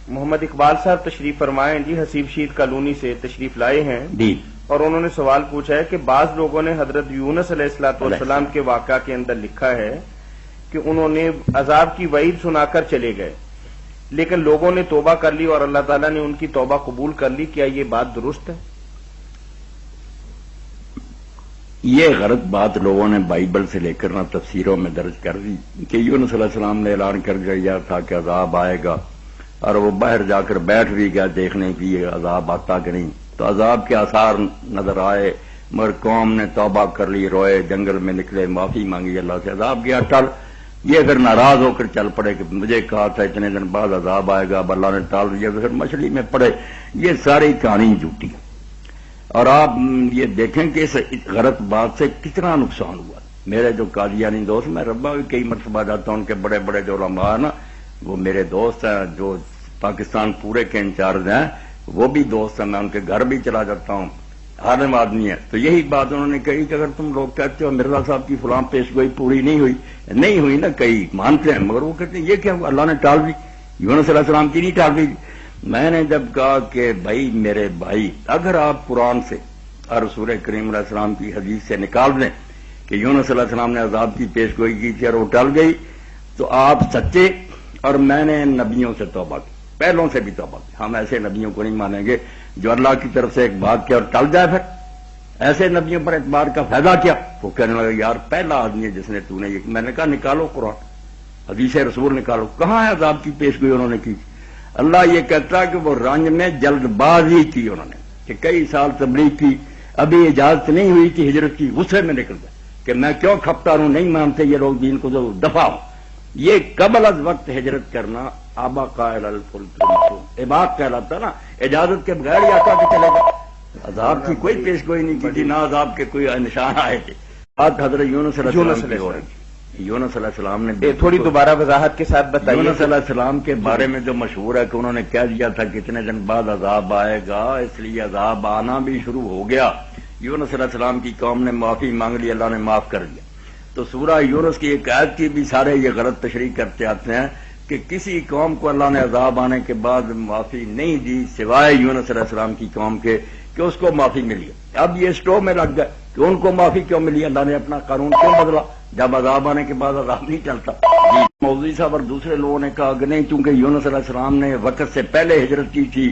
محمد اقبال صاحب تشریف فرمائیں جی، حسیب شید کالونی سے تشریف لائے ہیں جی، اور انہوں نے سوال پوچھا ہے کہ بعض لوگوں نے حضرت یونس علیہ الصلوۃ والسلام کے واقعہ کے اندر لکھا ہے کہ انہوں نے عذاب کی وعید سنا کر چلے گئے، لیکن لوگوں نے توبہ کر لی اور اللہ تعالیٰ نے ان کی توبہ قبول کر لی، کیا یہ بات درست ہے؟ یہ غلط بات لوگوں نے بائبل سے لے کر نہ تفسیروں میں درج کر دی کہ یونس علیہ السلام نے اعلان کر دیا تھا کہ عذاب آئے گا، اور وہ باہر جا کر بیٹھ بھی گیا دیکھنے کی یہ عذاب آتا کہ نہیں، تو عذاب کے آثار نظر آئے، مگر قوم نے توبہ کر لی، روئے، جنگل میں نکلے، معافی مانگی اللہ سے، عذاب گیا ٹل۔ یہ اگر ناراض ہو کر چل پڑے کہ مجھے کہا تھا اتنے دن بعد عذاب آئے گا، اب اللہ نے ٹال دیا، تو پھر مچھلی میں پڑے، یہ ساری کہانی جھوٹی ہے۔ اور آپ یہ دیکھیں کہ اس غلط بات سے کتنا نقصان ہوا۔ میرے جو قادیانی دوست، میں ربا بھی کئی مرتبہ جاتا ہوں، ان کے بڑے بڑے جو علماء ہیں نا، وہ میرے دوست ہیں، جو پاکستان پورے کے انچارج ہیں وہ بھی دوست ہیں، میں ان کے گھر بھی چلا جاتا ہوں، عالم آدمی ہے۔ تو یہی بات انہوں نے کہی کہ اگر تم لوگ کہتے ہو مرزا صاحب کی فلاں پیش گوئی پوری نہیں ہوئی نا، کئی مانتے ہیں، مگر وہ کہتے ہیں یہ کیا ہوا، اللہ نے ٹال دی، یونس علیہ السلام کی نہیں ٹال دی۔ میں نے جب کہا کہ بھائی میرے بھائی، اگر آپ قرآن سے اور رسول کریم علیہ السلام کی حدیث سے نکال دیں کہ یونس علیہ السلام نے عذاب کی پیش گوئی کی تھی اور وہ ٹل گئی، تو آپ سچے، اور میں نے نبیوں سے توبہ کی، پہلوں سے بھی توبہ کی۔ ہم ایسے نبیوں کو نہیں مانیں گے جو اللہ کی طرف سے ایک بات کیا اور ٹل جائے، پھر ایسے نبیوں پر اعتبار کا فائدہ کیا؟ وہ کہنے لگا یار پہلا آدمی ہے جس نے تو نے یہ، میں نے کہا نکالو قرآن حدیث رسول نکالو، کہاں ہے عذاب کی پیش گوئی انہوں نے کی؟ اللہ یہ کہتا ہے کہ وہ رنج میں جلد بازی کی انہوں نے، کہ کئی سال تبلیغ کی، ابھی اجازت نہیں ہوئی کہ ہجرت کی، غصے میں نکل گئے کہ میں کیوں کھپتا ہوں، نہیں مانتے یہ لوگ دین کو، جو دفاع ہوں۔ یہ قبل از وقت ہجرت کرنا آبا قائل عباد کہلاتا نا، اجازت کے بغیر ہی آتا کہ چلے گا۔ عذاب کی کوئی پیش گوئی نہیں کی تھی، نہ عذاب کے کوئی نشان آئے تھے۔ بات حضرت یونس علیہ السلام کی ہو رہی تھی۔ یونس علیہ السلام نے تھوڑی دوبارہ وضاحت کے ساتھ بتائیے۔ یونس علیہ السلام کے بارے میں جو مشہور ہے کہ انہوں نے کہہ دیا تھا کتنے دن بعد عذاب آئے گا، اس لیے عذاب آنا بھی شروع ہو گیا۔ یونس علیہ السلام کی قوم نے معافی مانگ لی، اللہ نے معاف کر دیا۔ تو سورہ یونس کی ایک آیت کی بھی سارے یہ غلط تشریح کرتے آتے ہیں کہ کسی قوم کو اللہ نے عذاب آنے کے بعد معافی نہیں دی سوائے یونس علیہ السلام کی قوم کے، کہ اس کو معافی ملی۔ اب یہ اسٹو میں لگ گئے کہ ان کو معافی کیوں ملی، اللہ نے اپنا قانون کیوں بدلا جب عذاب آنے کے بعد عذاب نہیں چلتا؟ مولوی صاحب اور دوسرے لوگوں نے کہا کہ نہیں، چونکہ یونس علیہ السلام نے وقت سے پہلے ہجرت کی تھی،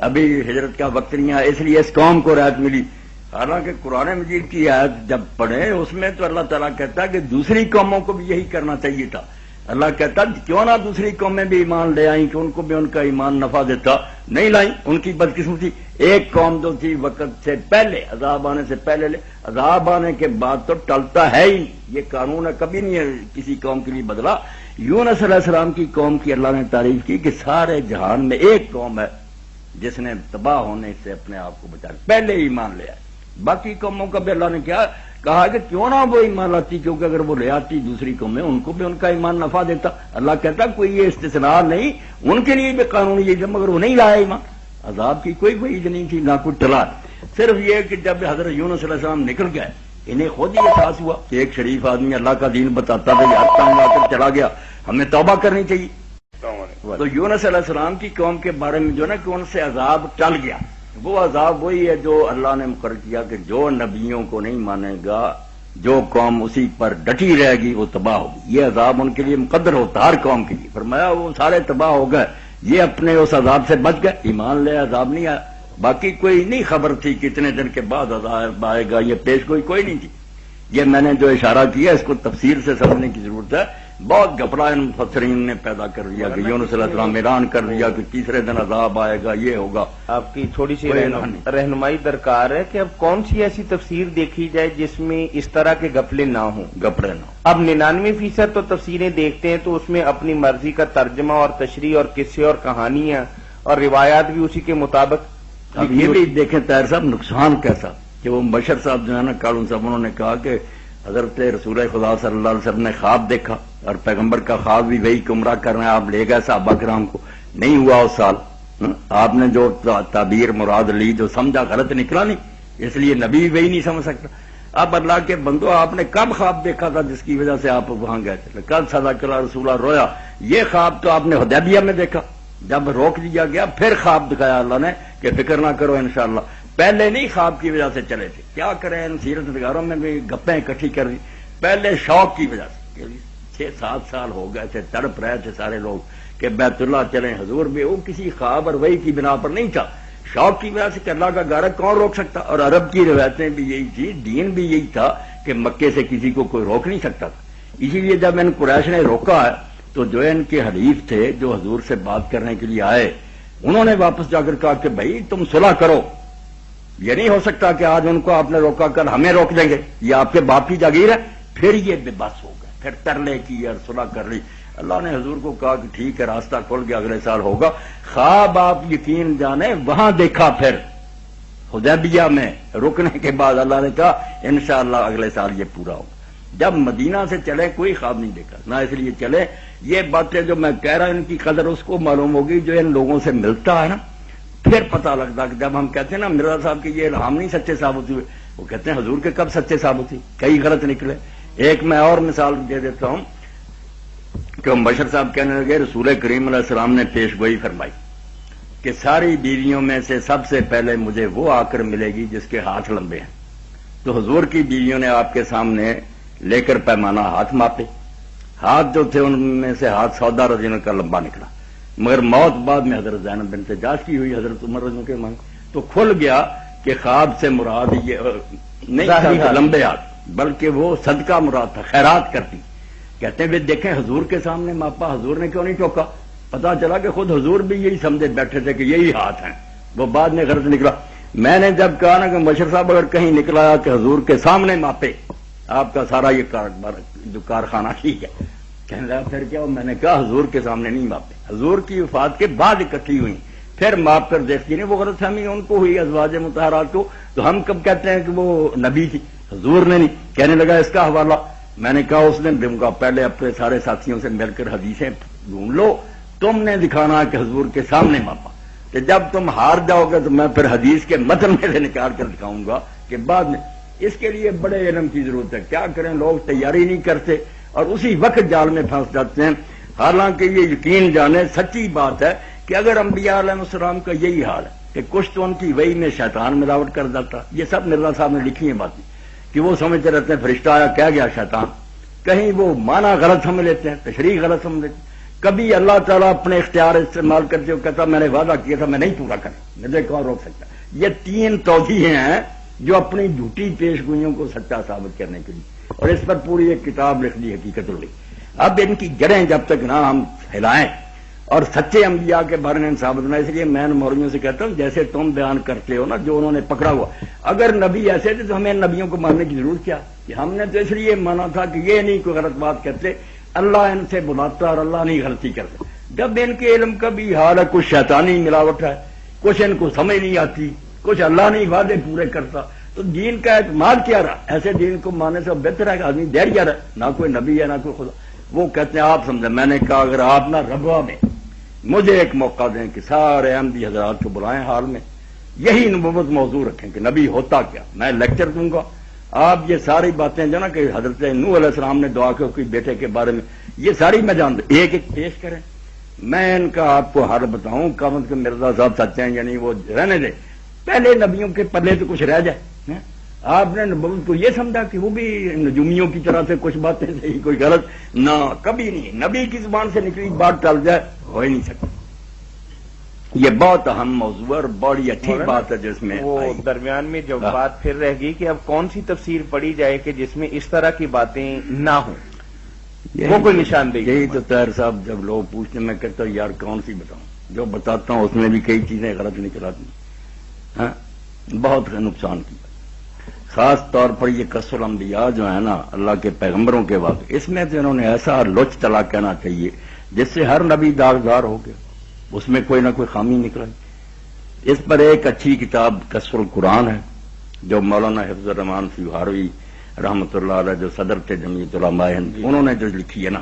ابھی ہجرت کا وقت نہیں آیا، اس لیے اس قوم کو رعایت ملی۔ حالانکہ قرآن مجید کی آیت جب پڑھیں اس میں تو اللہ تعالیٰ کہتا ہے کہ دوسری قوموں کو بھی یہی کرنا چاہیے تھا۔ اللہ کہتا کیوں نہ دوسری قومیں بھی ایمان لے آئیں کہ ان کو بھی ان کا ایمان نفع دیتا، نہیں لائیں، ان کی بدقسمتی۔ ایک قوم جو تھی وقت سے پہلے، عذاب آنے سے پہلے عذاب آنے کے بعد تو ٹلتا ہے ہی، یہ قانون ہے، کبھی نہیں ہے کسی قوم کے لیے بدلا۔ یونس علیہ السلام کی قوم کی اللہ نے تعریف کی کہ سارے جہان میں ایک قوم ہے جس نے تباہ ہونے سے اپنے آپ کو بچایا، پہلے ایمان لے آئے۔ باقی قوموں کا بھی اللہ نے کیا کہا کہ کیوں نہ وہ ایمان لاتی، کیونکہ اگر وہ لے آتی دوسری قومیں ان کو بھی ان کا ایمان نفع دیتا۔ اللہ کہتا کوئی یہ استثناء نہیں، ان کے لیے بھی قانون یہ تھا، مگر وہ نہیں لایا ایمان۔ عذاب کی کوئی وعید نہیں تھی، نہ کوئی ٹلا، صرف یہ کہ جب حضرت یونس علیہ السلام نکل گئے انہیں خود ہی احساس ہوا کہ ایک شریف آدمی اللہ کا دین بتاتا تھا، یار تنگ آ کر چلا گیا، ہمیں توبہ کرنی چاہیے۔ تو یونس علیہ السلام کی قوم کے بارے میں جو نا کہ ان سے عذاب ٹل گیا، وہ عذاب وہی ہے جو اللہ نے مقرر کیا کہ جو نبیوں کو نہیں مانے گا، جو قوم اسی پر ڈٹی رہے گی وہ تباہ ہوگی۔ یہ عذاب ان کے لیے مقدر ہوتا ہر قوم کے لیے۔ فرمایا وہ سارے تباہ ہو گئے، یہ اپنے اس عذاب سے بچ گئے، ایمان لے، عذاب نہیں آیا۔ باقی کوئی نہیں خبر تھی کتنے دن کے بعد عذاب آئے گا، یہ پیش کوئی نہیں تھی۔ یہ میں نے جو اشارہ کیا اس کو تفسیر سے سمجھنے کی ضرورت ہے۔ بہت گھبراہ مفسرین نے پیدا کر دیا کہ یونس علیہ السلام اعلان کر دیا کہ تیسرے دن عذاب آئے گا، یہ ہوگا۔ آپ کی تھوڑی سی رہنمائی درکار ہے کہ اب کون سی ایسی تفسیر دیکھی جائے جس میں اس طرح کے گپلے نہ ہوں۔ اب 99% تو تفسیریں دیکھتے ہیں تو اس میں اپنی مرضی کا ترجمہ اور تشریح اور قصے اور کہانیاں اور روایات بھی اسی کے مطابق۔ اب یہ بھی دیکھیں طاہر صاحب نقصان کیسا کہ وہ بشر صاحب جو ہے نا کالون صاحب، انہوں نے کہا کہ حضرت رسول خدا صلی اللہ علیہ وسلم نے خواب دیکھا اور پیغمبر کا خواب بھی وہی کہ عمرہ کرنا ہے، آپ لے گئے صحابہ کرام کو، نہیں ہوا اس سال۔ آپ نے جو تعبیر مراد لی جو سمجھا غلط نکلا نہیں، اس لیے نبی وہی نہیں سمجھ سکتا۔ اب اللہ کے بندو آپ نے کب خواب دیکھا تھا جس کی وجہ سے آپ وہاں گئے تھے؟ کل صدق رسولہ رویا، یہ خواب تو آپ نے حدیبیہ میں دیکھا، جب روک دیا گیا پھر خواب دکھایا اللہ نے کہ فکر نہ کرو انشاءاللہ. پہلے نہیں خواب کی وجہ سے چلے تھے. کیا کریں ان سیرت نگاروں میں بھی گپیں اکٹھی کر دی. پہلے شوق کی وجہ سے 6-7 سال ہو گئے تھے, تڑپ رہے تھے سارے لوگ کہ بیت اللہ چلیں. حضور بھی وہ کسی خواب اور وحی کی بنا پر نہیں تھا, شوق کی وجہ سے کہ اللہ کا گھر کون روک سکتا. اور عرب کی روایتیں بھی یہی تھی, دین بھی یہی تھا کہ مکے سے کسی کو کوئی روک نہیں سکتا تھا. اسی لیے جب ان قریش نے روکا ہے تو جو ان کے حلیف تھے جو حضور سے بات کرنے کے لیے آئے, انہوں نے واپس جا کر کہا کہ بھائی تم صلح کرو. یہ نہیں ہو سکتا کہ آج ان کو آپ نے روکا, کل ہمیں روک دیں گے, یہ آپ کے باپ کی جاگیر ہے. پھر یہ بے بس ہو گئے, پھر ترلے کی اور صلح کر لی. اللہ نے حضور کو کہا کہ ٹھیک ہے راستہ کھل گیا, اگلے سال ہوگا. خواب آپ یقین جانے وہاں دیکھا, پھر حدیبیہ میں رکنے کے بعد اللہ نے کہا انشاءاللہ اگلے سال یہ پورا ہوگا. جب مدینہ سے چلے کوئی خواب نہیں دیکھا, نہ اس لیے چلے. یہ باتیں جو میں کہہ رہا ہوں ان کی قدر اس کو معلوم ہوگی جو ان لوگوں سے ملتا ہے نا, پھر پتہ لگتا کہ جب ہم کہتے ہیں نا مرزا صاحب کے یہ الہام نہیں سچے ثابت ہوئے, وہ کہتے ہیں حضور کے کب سچے ثابت ہوئی, کئی غلط نکلے. ایک میں اور مثال دے دیتا ہوں کہ بشر صاحب کہنے لگے رسول کریم علیہ السلام نے پیش گوئی فرمائی کہ ساری بیویوں میں سے سب سے پہلے مجھے وہ آ کر ملے گی جس کے ہاتھ لمبے ہیں. تو حضور کی بیویوں نے آپ کے سامنے لے کر پیمانہ ہاتھ ماپے. ہاتھ جو تھے ان میں سے ہاتھ سودا رضی اللہ کا لمبا نکلا, مگر موت بعد میں حضرت زینب بنت جاش کی ہوئی, حضرت عمر رضی اللہ کے مانگ. تو کھل گیا کہ خواب سے مراد یہ نہیں تھا لمبے ہاتھ, بلکہ وہ صدقہ مراد تھا, خیرات کرتی. کہتے ہیں دیکھیں حضور کے سامنے ماپا, حضور نے کیوں نہیں ٹوکا. پتا چلا کہ خود حضور بھی یہی سمجھے بیٹھے تھے کہ یہی ہاتھ ہیں, وہ بعد میں غلط نکلا. میں نے جب کہا نا کہ مشر صاحب اگر کہیں نکلا کہ حضور کے سامنے ماپے آپ کا سارا یہ جو کارخانہ ٹھیک ہے, کہنے لگا پھر کیا. میں نے کہا حضور کے سامنے نہیں ماپے, حضور کی وفات کے بعد اکٹھی ہوئی, پھر ماپ کر دیکھتی نہیں. وہ غلط فہمی ان کو ہوئی ازواج مطہرات کو, تو ہم کب کہتے ہیں کہ وہ نبی تھی, حضور نے نہیں. کہنے لگا اس کا حوالہ. میں نے کہا اس دن دوں گا, پہلے اپنے سارے ساتھیوں سے مل کر حدیثیں ڈھونڈ لو, تم نے دکھانا کہ حضور کے سامنے ماپا. کہ جب تم ہار جاؤ گے تو میں پھر حدیث کے متن میں سے نکال کر دکھاؤں گا کہ بعد میں. اس کے لیے بڑے علم کی ضرورت ہے. کیا کریں, لوگ تیاری نہیں کرتے اور اسی وقت جال میں پھنس جاتے ہیں. حالانکہ یہ یقین جانے سچی بات ہے کہ اگر انبیاء علیہ السلام کا یہی حال ہے کہ کچھ تو ان کی وحی میں شیطان ملاوٹ کر جاتا. یہ سب مرزا صاحب نے لکھی ہیں باتیں کہ وہ سمجھتے رہتے ہیں فرشتہ آیا کہہ گیا شیطان. کہیں وہ معنی غلط سمجھ لیتے ہیں, تشریح غلط سمجھ لیتے ہیں. کبھی اللہ تعالیٰ اپنے اختیار استعمال کرتے ہوئے کہتا میں نے وعدہ کیا تھا میں نہیں پورا کرا, مجھے کون روک سکتا. یہ 3 توجیہیں ہیں جو اپنی جھوٹی پیش گوئیوں کو سچا ثابت کرنے کے لیے, اور اس پر پوری ایک کتاب لکھ دی حقیقت اللہ. اب ان کی جڑیں جب تک نہ ہم ہلائیں اور سچے انبیاء کے بارے میں ثابت نہ, اس لیے میں مولویوں سے کہتا ہوں جیسے تم بیان کرتے ہو نا جو انہوں نے پکڑا ہوا, اگر نبی ایسے تھے تو ہمیں نبیوں کو ماننے کی ضرورت کیا. کہ ہم نے تو اس لیے مانا تھا کہ یہ نہیں کوئی غلط بات کرتے, اللہ ان سے بلاتا اور اللہ نہیں غلطی کرتا. جب ان کے علم کا بھی حال ہے, کچھ شیطانی ملاوٹ ہے, کچھ ان کو سمجھ نہیں آتی, کچھ اللہ نہیں وعدے پورے کرتا, تو دین کا اعتماد کیا رہا. ایسے دین کو ماننے سے بہتر ہے کہ آدمی دیر رہا, نہ کوئی نبی ہے نہ کوئی خدا. وہ کہتے ہیں آپ سمجھیں. میں نے کہا اگر آپ نہ ربوا میں مجھے ایک موقع دیں کہ سارے احمدی حضرات کو بلائیں حال میں, یہی نبوت موضوع رکھیں کہ نبی ہوتا کیا, میں لیکچر دوں گا. آپ یہ ساری باتیں جو نا کہ حضرت نوح علیہ السلام نے دعا کی کوئی بیٹے کے بارے میں, یہ ساری میں جانتا, ایک ایک پیش کریں. میں ان کا آپ کو حال بتاؤں, کم از کم مرزا صاحب سچے ہیں یعنی وہ رہنے دیں, پہلے نبیوں کے پلے تو کچھ رہ جائے. آپ نے نبوت کو یہ سمجھا کہ وہ بھی نجومیوں کی طرح سے کچھ باتیں صحیح کوئی غلط نہ, کبھی نہیں. نبی کی زبان سے نکلی بات ٹل جائے ہو ہی نہیں سکتی. یہ بہت اہم موضوع اور بڑی اچھی بات ہے جس میں وہ درمیان میں جو بات پھر رہ گئی کہ اب کون سی تفسیر پڑھی جائے کہ جس میں اس طرح کی باتیں نہ ہوں, وہ کوئی نشاندہی. یہی تو طاہر صاحب جب لوگ پوچھتے میں کہتا ہوں یار کون سی بتاؤں, جو بتاتا ہوں اس میں بھی کئی چیزیں غلط نکل آتی ہیں, بہت نقصان کی. خاص طور پر یہ قصر الانبیاء جو ہے نا اللہ کے پیغمبروں کے واقع, اس میں تو انہوں نے ایسا لچ تلا کہنا چاہیے جس سے ہر نبی داغدار ہو گیا, اس میں کوئی نہ کوئی خامی نکلائی. اس پر ایک اچھی کتاب قصر القرآن ہے جو مولانا حفظ الرحمان سیوہاروی رحمۃ اللہ علیہ جو صدر تھے جمعیت علماء ہند, انہوں نے جو لکھی ہے نا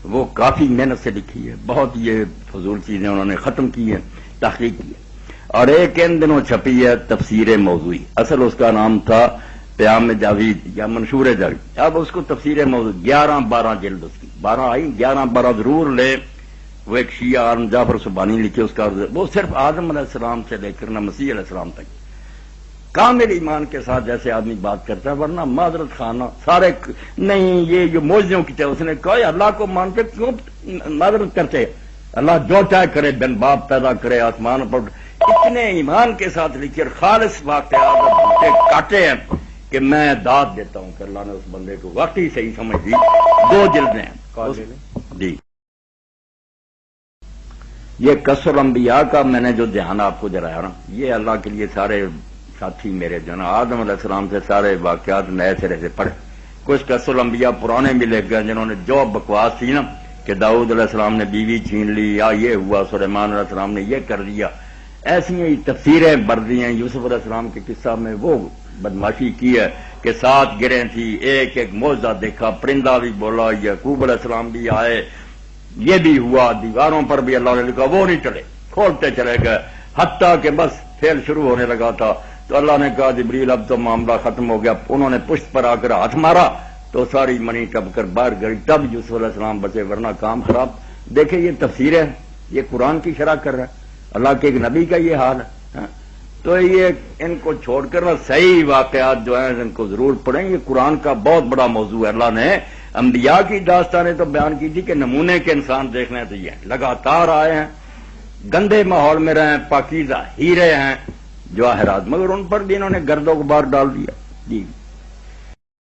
وہ کافی محنت سے لکھی ہے. بہت یہ فضول چیزیں انہوں نے ختم کی ہیں, تحقیق کی ہے. اور ایک ان دنوں چھپی ہے تفسیر موضوعی, اصل اس کا نام تھا پیام جاوید یا منشور جاوید. اب اس کو تفسیر موضوع 11-12 جلد اس کی, 12 آئی, 11-12 ضرور لے وہ ایک شیعہ عالم جعفر سبحانی لکھے، اس کا وہ صرف آدم علیہ السلام سے لے کر نہ مسیح علیہ السلام تک کامل ایمان کے ساتھ جیسے آدمی بات کرتا ہے، ورنہ معذرت خانہ سارے نہیں یہ جو موجزوں کی طرح اس نے کہا اللہ کو مانتے کیوں معذرت کرتے؟ اللہ جو چاہے کرے، بن باپ پیدا کرے، آسمان پر اتنے ایمان کے ساتھ لکھے اور خالص واقعات کاٹے ہیں کہ میں داد دیتا ہوں کہ اللہ نے اس بندے کو واقعی صحیح سمجھ دی. 2 جلدیں ہیں جی. یہ قصر انبیاء کا میں نے جو دھیان آپ کو دلایا نا، یہ اللہ کے لیے سارے ساتھی میرے جو نا آدم علیہ السلام سے سارے واقعات نئے سرے سے پڑھے. کچھ قصر انبیاء پرانے بھی لکھ گئے جنہوں نے جو بکواس تھی نا کہ داؤد علیہ السلام نے بیوی چھین لی یا یہ ہوا، سلیمان علیہ السلام نے یہ کر دیا، ایسی ہی تفسیریں بڑھ دی ہیں. یوسف علیہ السلام کے قصہ میں وہ بدماشی کی ہے کہ 7 گریں تھی، ایک ایک معجزہ دیکھا، پرندہ بھی بولا، یعقوب علیہ السلام بھی آئے، یہ بھی ہوا، دیواروں پر بھی اللہ نے لکھا، وہ نہیں چلے، کھولتے چلے گئے، حتیٰ کہ بس کھیل شروع ہونے لگا تھا تو اللہ نے کہا جبریل اب تو معاملہ ختم ہو گیا. انہوں نے پشت پر آ کر ہاتھ مارا تو ساری منی ٹپ کر باہر گئی، تب یوسف علیہ السلام بچے، ورنہ کام خراب. دیکھیں یہ تفسیر ہے، یہ قرآن کی شرح کر رہا ہے، اللہ کے ایک نبی کا یہ حال ہے. تو یہ ان کو چھوڑ کر صحیح واقعات جو ہیں ان کو ضرور پڑھیں. یہ قرآن کا بہت بڑا موضوع ہے. اللہ نے انبیاء کی داستانیں تو بیان کی تھی کہ نمونے کے انسان دیکھنے تو یہ لگاتار آئے ہیں، گندے ماحول میں رہے ہیں، پاکیزہ ہیرے ہیں جواہرات، مگر ان پر بھی انہوں نے گرد و غبار ڈال دیا. جی